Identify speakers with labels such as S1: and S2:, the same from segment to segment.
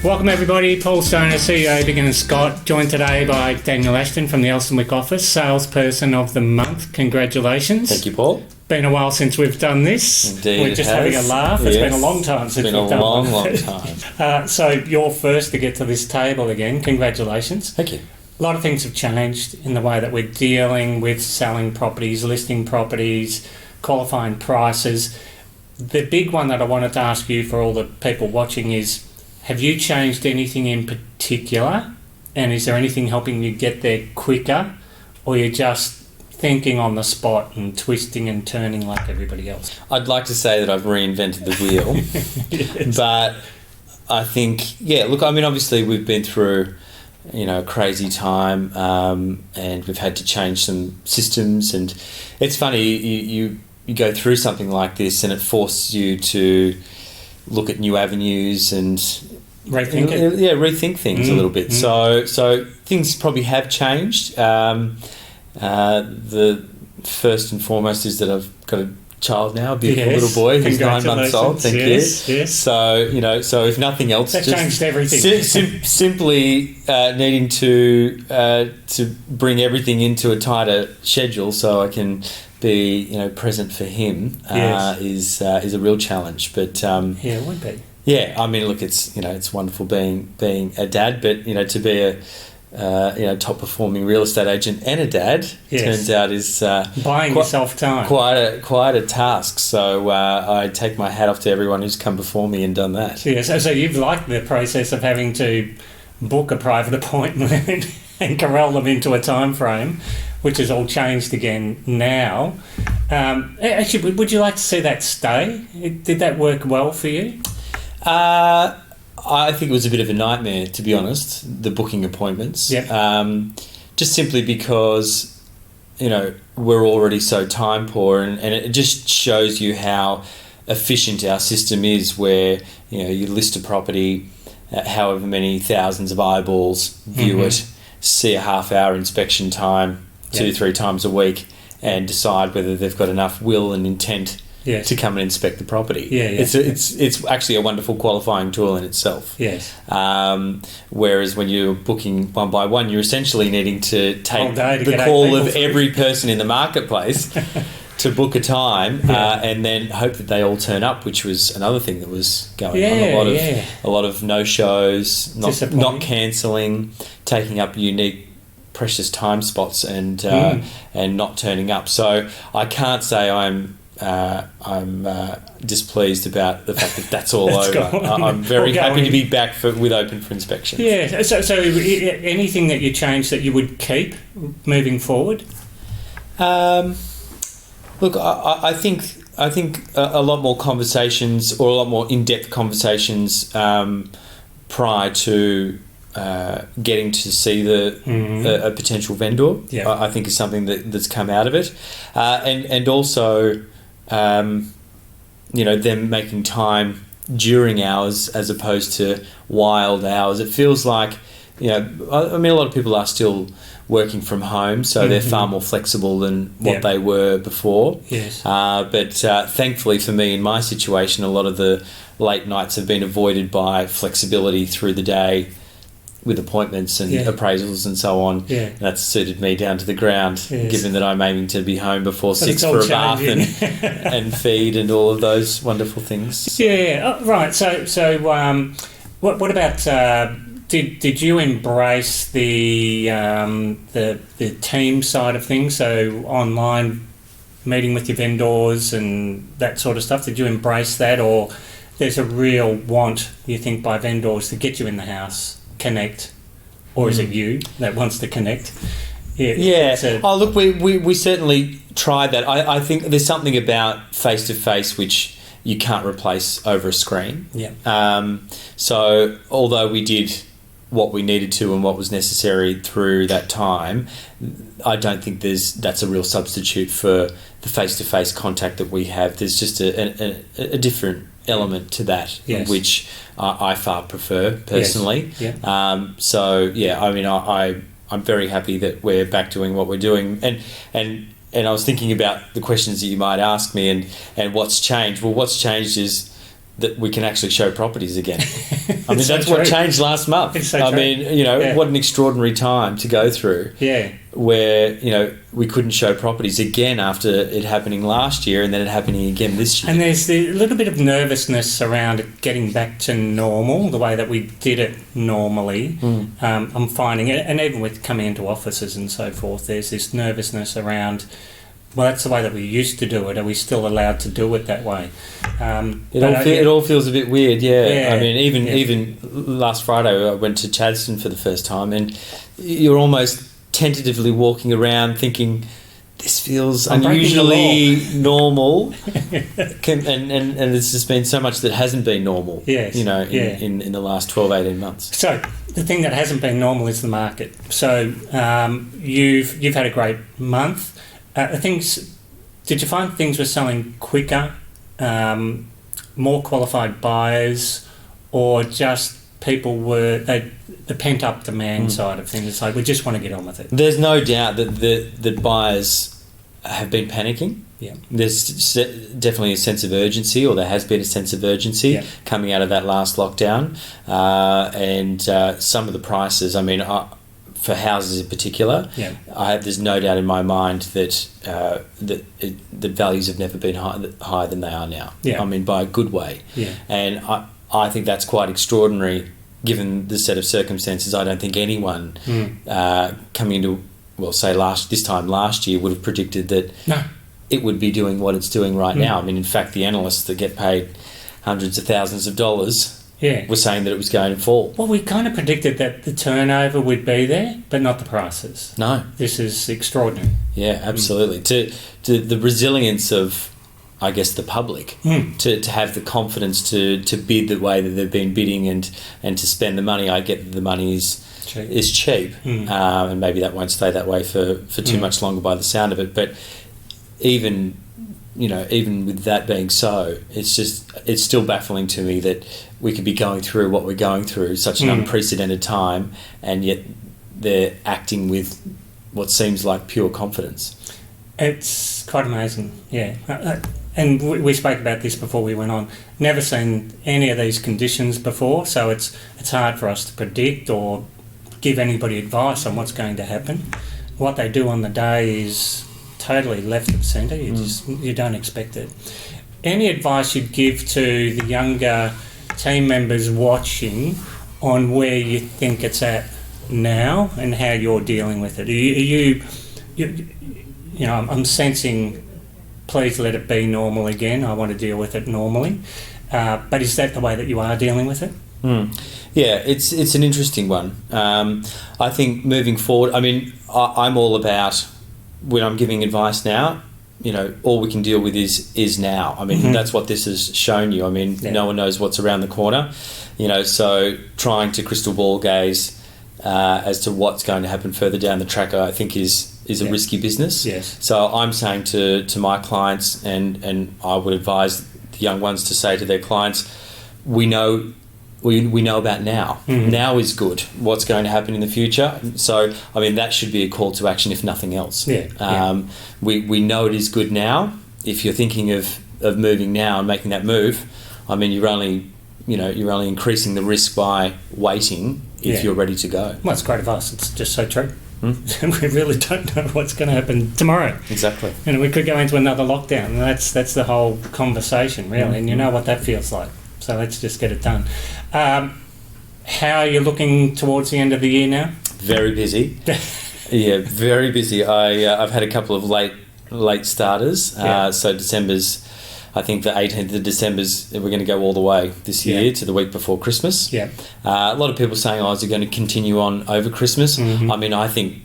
S1: Welcome everybody, Paul Stoner, CEO, Big and Scott, joined today by Daniel Ashton from the Elsternwick office, Salesperson of the Month. Congratulations.
S2: Thank you, Paul.
S1: Been a while since we've done this.
S2: Indeed,
S1: we're just having a laugh. It's been a long time since we've done it.
S2: Long time.
S1: So you're first to get to this table again. Congratulations.
S2: Thank you.
S1: A lot of things have changed in the way that we're dealing with selling properties, listing properties, qualifying prices. The big one that I wanted to ask you for all the people watching is, have you changed anything in particular? And is there anything helping you get there quicker? Or you're just thinking on the spot and twisting and turning like everybody else?
S2: I'd like to say that I've reinvented the wheel. Yes. But I think, obviously we've been through, a crazy time and we've had to change some systems. And it's funny, you go through something like this and it forces you to look at new avenues and
S1: rethink it.
S2: Yeah, rethink things a little bit. So things probably have changed. The first and foremost is that I've got a child now, a beautiful little boy who's 9 months old. Thank you.
S1: Yes.
S2: So if nothing else,
S1: that just changed everything.
S2: Simply needing to bring everything into a tighter schedule so I can be present for him is a real challenge. But
S1: it would be.
S2: Yeah, I mean, look, it's wonderful being a dad, but to be a top performing real estate agent and a dad turns out is
S1: buying yourself time.
S2: Quite a task. So I take my hat off to everyone who's come before me and done that.
S1: Yeah. So you've liked the process of having to book a private appointment and corral them into a time frame, which has all changed again now. Actually, would you like to see that stay? Did that work well for you?
S2: I think it was a bit of a nightmare, to be honest, the booking appointments.
S1: Yep.
S2: Just simply because, we're already so time poor and it just shows you how efficient our system is where, you list a property, however many thousands of eyeballs view it, see a half-hour inspection time 2-3 times a week and decide whether they've got enough will and intent to come and inspect the property. It's actually a wonderful qualifying tool in itself.
S1: Yes.
S2: Whereas when you're booking one by one, you're essentially needing to take the call of every person in the marketplace to book a time and then hope that they all turn up, which was another thing that was going on. A lot of no-shows, not cancelling, taking up unique precious time spots and not turning up. So I can't say I'm displeased about the fact that that's all over. I'm very happy to be back with open for inspection.
S1: Yeah. So anything that you change that you would keep moving forward?
S2: Look, I think a lot more conversations or a lot more in-depth conversations prior to getting to see a potential vendor, I think is something that's come out of it, and also them making time during hours as opposed to wild hours. It feels like a lot of people are still working from home, so they're far more flexible than what they were before.
S1: Yes.
S2: But thankfully for me, in my situation, a lot of the late nights have been avoided by flexibility through the day with appointments and appraisals and so on. Yeah. That's suited me down to the ground, given that I'm aiming to be home before 6 for a bath and feed and all of those wonderful things.
S1: Yeah, right. So what about... Did you embrace the team side of things? So online meeting with your vendors and that sort of stuff. Did you embrace that, or there's a real want, you think, by vendors to get you in the house, connect, or is it you that wants to connect?
S2: Look, we certainly tried that. I think there's something about face to face which you can't replace over a screen.
S1: Yeah.
S2: So although we did what we needed to and what was necessary through that time, I don't think that's a real substitute for the face-to-face contact that we have. There's just a different element to that, which I far prefer personally.
S1: Yes. Yeah.
S2: I'm very happy that we're back doing what we're doing, and I was thinking about the questions that you might ask me and what's changed. Well, what's changed is that we can actually show properties again. I mean,
S1: It's so
S2: that's what
S1: true.
S2: changed last month.
S1: It's so
S2: I
S1: true.
S2: mean, you know,
S1: Yeah.
S2: what an extraordinary time to go through.
S1: Yeah.
S2: Where, you know, we couldn't show properties again after it happening last year and then it happening again this year.
S1: And there's a little bit of nervousness around it getting back to normal, the way that we did it normally. I'm finding it, and even with coming into offices and so forth, there's this nervousness around, well, that's the way that we used to do it. Are we still allowed to do it that way?
S2: It all feels a bit weird, yeah.
S1: Yeah,
S2: I mean, even last Friday I went to Chadstone for the first time, and you're almost tentatively walking around thinking, this feels
S1: I'm breaking the
S2: unusually normal, and there's just been so much that hasn't been normal,
S1: Yes,
S2: you know,
S1: yeah.
S2: in the last 12, 18 months.
S1: So the thing that hasn't been normal is the market. So you've had a great month. Did you find things were selling quicker, more qualified buyers, or just people the pent up demand side of things? It's like we just want to get on with it.
S2: There's no doubt that buyers have been panicking.
S1: Yeah.
S2: There's definitely a sense of urgency, or there has been a sense of urgency coming out of that last lockdown, and some of the prices. I mean, for houses in particular, there's no doubt in my mind that the values have never been higher than they are now.
S1: Yeah.
S2: I mean, by a good way.
S1: Yeah.
S2: And I think that's quite extraordinary, given the set of circumstances. I don't think anyone coming into, well, say this time last year would have predicted that it would be doing what it's doing right now. I mean, in fact, the analysts that get paid hundreds of thousands of dollars were saying that it was going to fall.
S1: Well, we kind of predicted that the turnover would be there, but not the prices.
S2: No.
S1: This is extraordinary.
S2: Yeah, absolutely. To the resilience of, I guess, the public, to have the confidence to bid the way that they've been bidding and to spend the money. I get that the money is cheap, and maybe that won't stay that way for too much longer by the sound of it. But even with that being so, it's still baffling to me that we could be going through what we're going through, such an unprecedented time, and yet they're acting with what seems like pure confidence.
S1: It's quite amazing, yeah. And we spoke about this before we went on. Never seen any of these conditions before, so it's hard for us to predict or give anybody advice on what's going to happen. What they do on the day is totally left of centre. You don't expect it. Any advice you'd give to the younger team members watching on where you think it's at now and how you're dealing with it? I'm sensing, please let it be normal again. I want to deal with it normally. But is that the way that you are dealing with it?
S2: Yeah, it's an interesting one. I think moving forward, I mean, I'm all about, when I'm giving advice now, all we can deal with is now. I mean, that's what this has shown you. I mean, no one knows what's around the corner, so trying to crystal ball gaze as to what's going to happen further down the track, I think is a risky business.
S1: Yes.
S2: So I'm saying to my clients, and I would advise the young ones to say to their clients, we know about now. Now is good. What's going to happen in the future? So, I mean, that should be a call to action, if nothing else. We know it is good now. If you're thinking of moving now and making that move, I mean, you're only increasing the risk by waiting if you're ready to go.
S1: Well, it's great advice. It's just so true. We really don't know what's going to happen tomorrow.
S2: Exactly.
S1: And we could go into another lockdown. And that's the whole conversation, really. And you know what that feels like. So let's just get it done. How are you looking towards the end of the year now?
S2: Very busy. Yeah, very busy. I've had a couple of late starters. So December's, I think the 18th of December's, we're going to go all the way this year to the week before Christmas. Yeah. A lot of people saying, is it going to continue on over Christmas? I mean, I think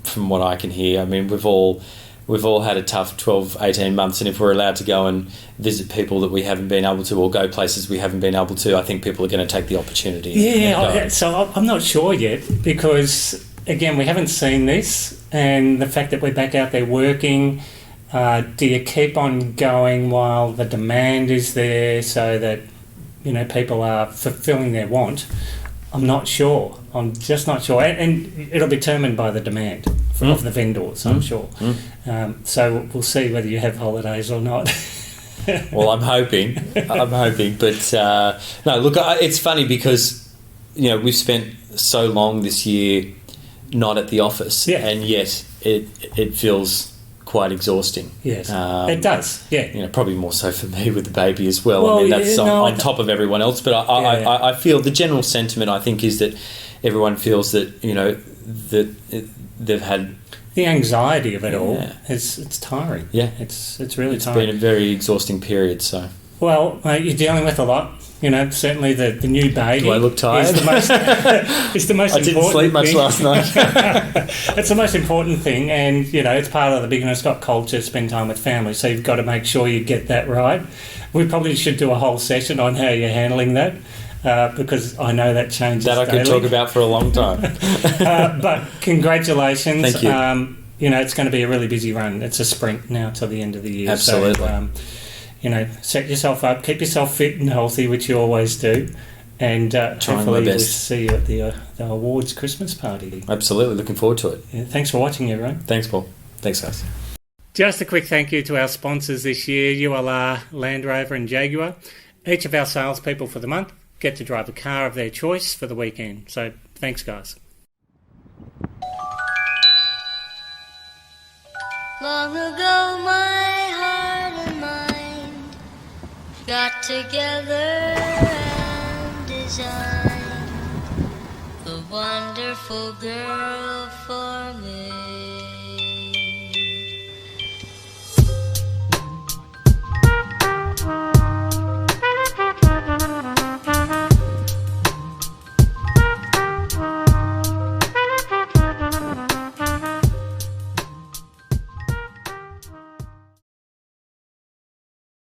S2: from what I can hear, I mean, we've all had a tough 12, 18 months, and if we're allowed to go and visit people that we haven't been able to, or go places we haven't been able to, I think people are going to take the opportunity.
S1: So I'm not sure yet, because, again, we haven't seen this, and the fact that we're back out there working, do you keep on going while the demand is there so that, people are fulfilling their want? I'm not sure. I'm just not sure. And it'll be determined by the demand of the vendors, I'm sure. So we'll see whether you have holidays or not.
S2: Well, I'm hoping. But no, look, it's funny because, we've spent so long this year not at the office,
S1: Yeah.
S2: and yet it feels quite exhausting.
S1: Yes, it does. Yeah,
S2: Probably more so for me with the baby as well.
S1: Well,
S2: I mean, that's on
S1: I
S2: top of everyone else. But I feel the general sentiment, I think, is that everyone feels that they've had
S1: the anxiety of it all.
S2: Yeah.
S1: It's tiring.
S2: Yeah,
S1: it's really
S2: it's
S1: tiring.
S2: been a very exhausting period. So,
S1: well, you're dealing with a lot. Certainly the new baby.
S2: do I look tired?
S1: Is the most, it's the most
S2: I didn't
S1: important
S2: sleep much
S1: thing.
S2: last night.
S1: It's the most important thing, and it's part of the Big and Scott culture to spend time with family. So you've got to make sure you get that right. We probably should do a whole session on how you're handling that, because I know that changes.
S2: That I could
S1: daily.
S2: talk about for a long time.
S1: But congratulations.
S2: Thank you.
S1: It's going to be a really busy run. It's a sprint now till the end of the year.
S2: Absolutely.
S1: So, set yourself up, keep yourself fit and healthy, which you always do, and hopefully we'll see you at the awards Christmas party.
S2: Absolutely, looking forward to it.
S1: Yeah, thanks for watching, everyone.
S2: Thanks, Paul. Thanks, guys.
S1: Just a quick thank you to our sponsors this year, ULR, Land Rover and Jaguar. Each of our salespeople for the month get to drive a car of their choice for the weekend. So thanks, guys.
S3: Long ago, my heart and mind got together and designed a wonderful girl for me.